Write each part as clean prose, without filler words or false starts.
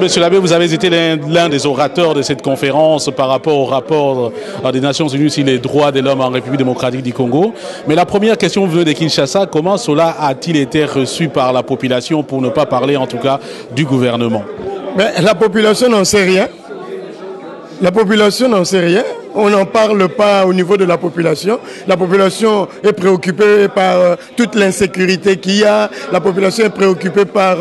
Monsieur l'abbé, vous avez été l'un des orateurs de cette conférence par rapport au rapport des Nations Unies sur les droits de l'homme en République démocratique du Congo. Mais la première question venue de Kinshasa, comment cela a-t-il été reçu par la population, pour ne pas parler en tout cas du gouvernement? La population n'en sait rien. La population n'en sait rien. On n'en parle pas au niveau de la population. La population est préoccupée par toute l'insécurité qu'il y a. La population est préoccupée par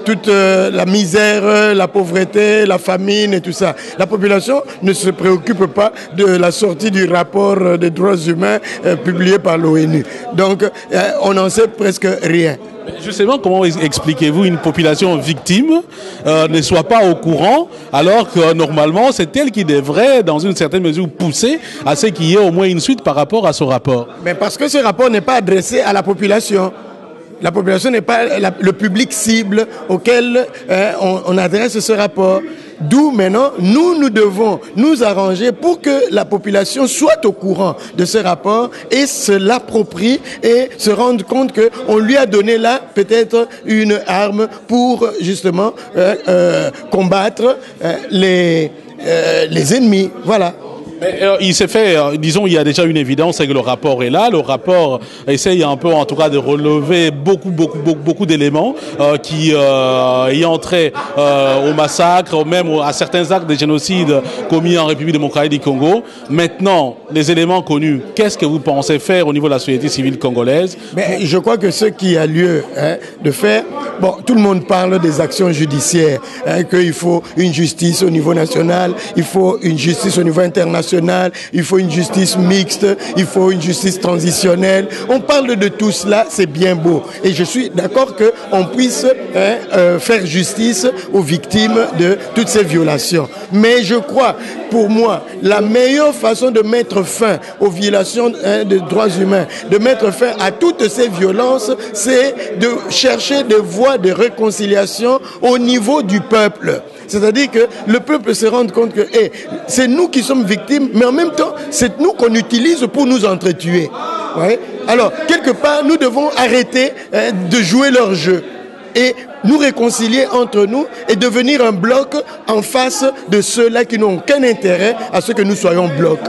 toute la misère, la pauvreté, la famine et tout ça. La population ne se préoccupe pas de la sortie du rapport des droits humains publié par l'ONU. Donc, on n'en sait presque rien. Justement, comment expliquez-vous une population victime ne soit pas au courant, alors que normalement c'est elle qui devrait, dans une certaine mesure, pousser à ce qu'il y ait au moins une suite par rapport à ce rapport? Mais parce que ce rapport n'est pas adressé à la population. La population n'est pas le public cible auquel on adresse ce rapport. D'où maintenant, nous devons nous arranger pour que la population soit au courant de ce rapport et se l'approprie et se rende compte qu'on lui a donné là peut-être une arme pour justement combattre les ennemis. Voilà. Il s'est fait, disons, il y a déjà une évidence, c'est que le rapport est là. Le rapport essaye un peu, en tout cas, de relever beaucoup d'éléments qui ayant trait au massacre, même à certains actes de génocide commis en République démocratique du Congo. Maintenant, les éléments connus, qu'est-ce que vous pensez faire au niveau de la société civile congolaise? Mais je crois que ce qui a lieu de faire, bon, tout le monde parle des actions judiciaires, qu'il faut une justice au niveau national, il faut une justice au niveau international, il faut une justice mixte, il faut une justice transitionnelle. On parle de tout cela, c'est bien beau. Et je suis d'accord qu'on puisse faire justice aux victimes de toutes ces violations. Mais je crois, pour moi, la meilleure façon de mettre fin aux violations des droits humains, de mettre fin à toutes ces violences, c'est de chercher des voies de réconciliation au niveau du peuple. C'est-à-dire que le peuple se rende compte que c'est nous qui sommes victimes, mais en même temps, c'est nous qu'on utilise pour nous entretuer. Ouais. Alors, quelque part, nous devons arrêter de jouer leur jeu et nous réconcilier entre nous et devenir un bloc en face de ceux-là qui n'ont aucun intérêt à ce que nous soyons bloc.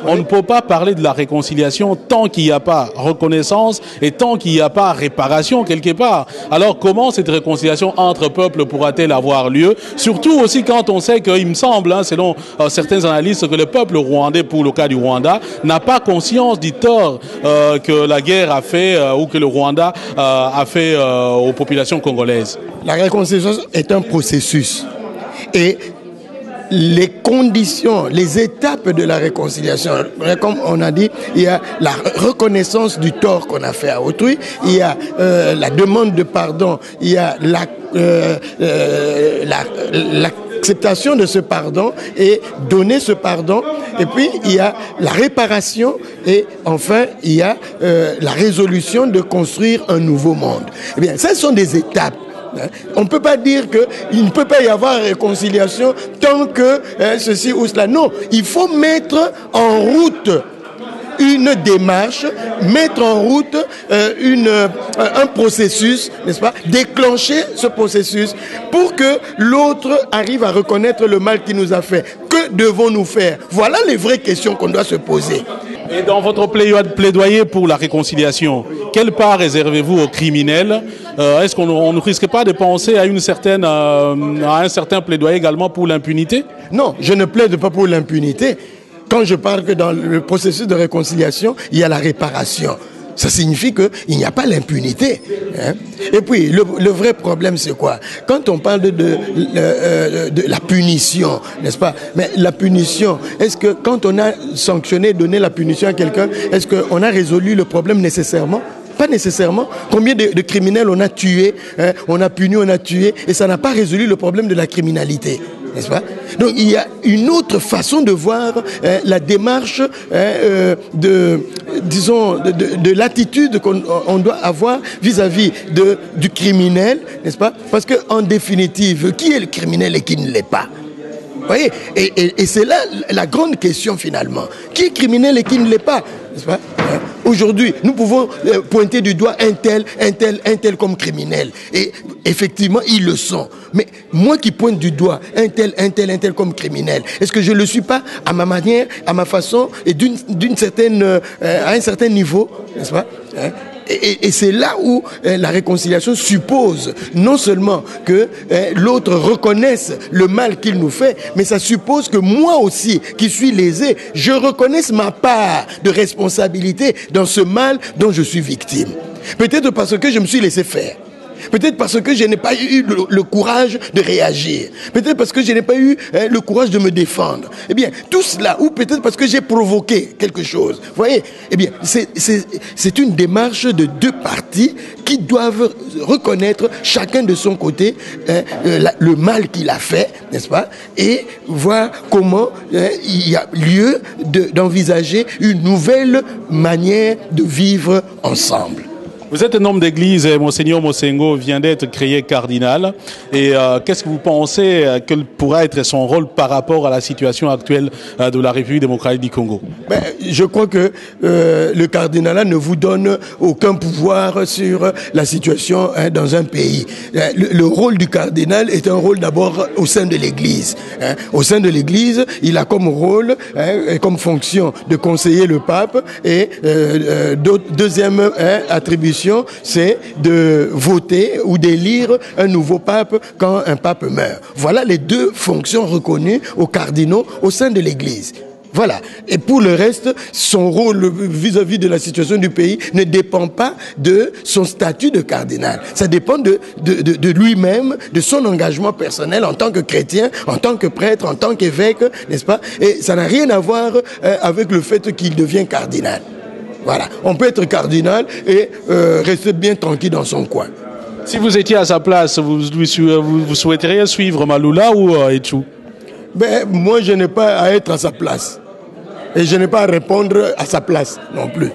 On ne peut pas parler de la réconciliation tant qu'il n'y a pas reconnaissance et tant qu'il n'y a pas réparation quelque part. Alors comment cette réconciliation entre peuples pourra-t-elle avoir lieu? Surtout aussi quand on sait qu'il me semble, selon certains analystes, que le peuple rwandais, pour le cas du Rwanda, n'a pas conscience du tort que la guerre a fait ou que le Rwanda a fait aux populations congolaises. La réconciliation est un processus et les conditions, les étapes de la réconciliation, comme on a dit, il y a la reconnaissance du tort qu'on a fait à autrui, il y a la demande de pardon, il y a l'acceptation de ce pardon et donner ce pardon, et puis il y a la réparation et enfin il y a la résolution de construire un nouveau monde. Eh bien, ce sont des étapes. On ne peut pas dire qu'il ne peut pas y avoir réconciliation tant que ceci ou cela. Non, il faut mettre en route une démarche, mettre en route un processus, n'est-ce pas, déclencher ce processus pour que l'autre arrive à reconnaître le mal qu'il nous a fait. Que devons-nous faire? Voilà les vraies questions qu'on doit se poser. Et dans votre plaidoyer pour la réconciliation, quelle part réservez-vous aux criminels? Est-ce qu'on ne risque pas de penser à un certain plaidoyer également pour l'impunité? Non, je ne plaide pas pour l'impunité. Quand je parle que dans le processus de réconciliation, il y a la réparation. Ça signifie qu'il n'y a pas l'impunité. Hein? Et puis, le vrai problème, c'est quoi? Quand on parle de la punition, n'est-ce pas? Mais la punition, est-ce que quand on a sanctionné, donné la punition à quelqu'un, est-ce qu'on a résolu le problème nécessairement? Pas nécessairement. Combien de criminels on a tués, hein? On a puni, on a tué, et ça n'a pas résolu le problème de la criminalité. N'est-ce pas? Donc il y a une autre façon de voir la démarche de l'attitude qu'on doit avoir vis-à-vis du criminel, n'est-ce pas? Parce qu'en définitive, qui est le criminel et qui ne l'est pas? Vous voyez? Et c'est là la grande question finalement. Qui est criminel et qui ne l'est pas? N'est-ce pas? Aujourd'hui, nous pouvons pointer du doigt un tel comme criminel. Et effectivement, ils le sont. Mais moi qui pointe du doigt un tel comme criminel, est-ce que je ne le suis pas à ma manière, à ma façon et à un certain niveau, n'est-ce pas, hein? Et c'est là où la réconciliation suppose non seulement que l'autre reconnaisse le mal qu'il nous fait, mais ça suppose que moi aussi, qui suis lésé, je reconnaisse ma part de responsabilité dans ce mal dont je suis victime. Peut-être parce que je me suis laissé faire. Peut-être parce que je n'ai pas eu le courage de réagir. Peut-être parce que je n'ai pas eu le courage de me défendre. Eh bien, tout cela, ou peut-être parce que j'ai provoqué quelque chose. Vous voyez? Eh bien, c'est une démarche de deux parties qui doivent reconnaître chacun de son côté le mal qu'il a fait, n'est-ce pas? Et voir comment il y a lieu d'envisager une nouvelle manière de vivre ensemble. Vous êtes un homme d'église, Monseigneur Mosengo vient d'être créé cardinal. Et qu'est-ce que vous pensez que pourra être son rôle par rapport à la situation actuelle de la République démocratique du Congo? Je crois que le cardinalat ne vous donne aucun pouvoir sur la situation dans un pays. Le rôle du cardinal est un rôle d'abord au sein de l'Église. Au sein de l'Église, il a comme rôle, comme fonction de conseiller le pape et deuxième attribution, c'est de voter ou d'élire un nouveau pape quand un pape meurt. Voilà les deux fonctions reconnues aux cardinaux au sein de l'Église. Voilà. Et pour le reste, son rôle vis-à-vis de la situation du pays ne dépend pas de son statut de cardinal. Ça dépend de lui-même, de son engagement personnel en tant que chrétien, en tant que prêtre, en tant qu'évêque, n'est-ce pas? Et ça n'a rien à voir avec le fait qu'il devient cardinal. Voilà, on peut être cardinal et rester bien tranquille dans son coin. Si vous étiez à sa place, vous souhaiteriez suivre Maloula ou Etchou? Moi, je n'ai pas à être à sa place. Et je n'ai pas à répondre à sa place non plus.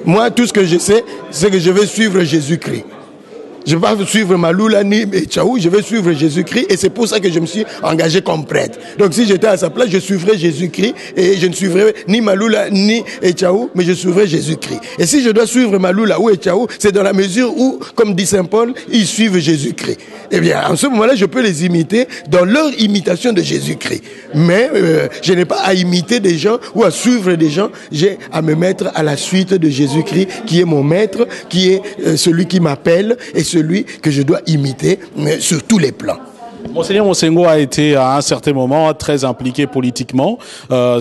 Moi, tout ce que je sais, c'est que je vais suivre Jésus-Christ. Je ne vais pas suivre Maloula ni Etchaou, je vais suivre Jésus-Christ et c'est pour ça que je me suis engagé comme prêtre. Donc si j'étais à sa place, je suivrais Jésus-Christ et je ne suivrais ni Maloula ni Etchaou, mais je suivrais Jésus-Christ. Et si je dois suivre Maloula ou Etchaou, c'est dans la mesure où, comme dit Saint Paul, ils suivent Jésus-Christ. Eh bien, en ce moment-là, je peux les imiter dans leur imitation de Jésus-Christ. Mais je n'ai pas à imiter des gens ou à suivre des gens, j'ai à me mettre à la suite de Jésus-Christ, qui est mon maître, qui est celui qui m'appelle et celui que je dois imiter sur tous les plans. Monseigneur Mosengo a été à un certain moment très impliqué politiquement,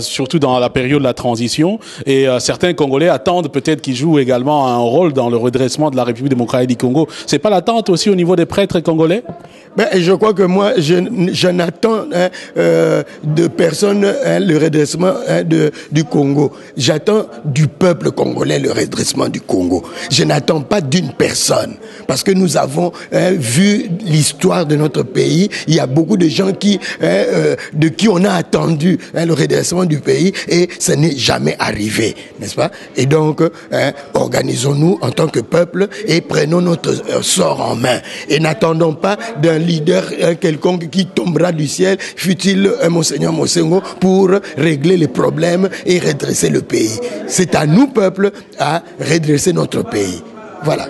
surtout dans la période de la transition. Et certains Congolais attendent peut-être qu'il joue également un rôle dans le redressement de la République démocratique du Congo. C'est pas l'attente aussi au niveau des prêtres congolais? Je crois que moi, je n'attends de personne le redressement du Congo. J'attends du peuple congolais le redressement du Congo. Je n'attends pas d'une personne. Parce que nous avons vu l'histoire de notre pays. Il y a beaucoup de gens de qui on a attendu le redressement du pays et ça n'est jamais arrivé, n'est-ce pas? Et donc, organisons-nous en tant que peuple et prenons notre sort en main. Et n'attendons pas d'un leader quelconque qui tombera du ciel, fût-il Monseigneur Mosengo, pour régler les problèmes et redresser le pays. C'est à nous, peuple, à redresser notre pays. Voilà.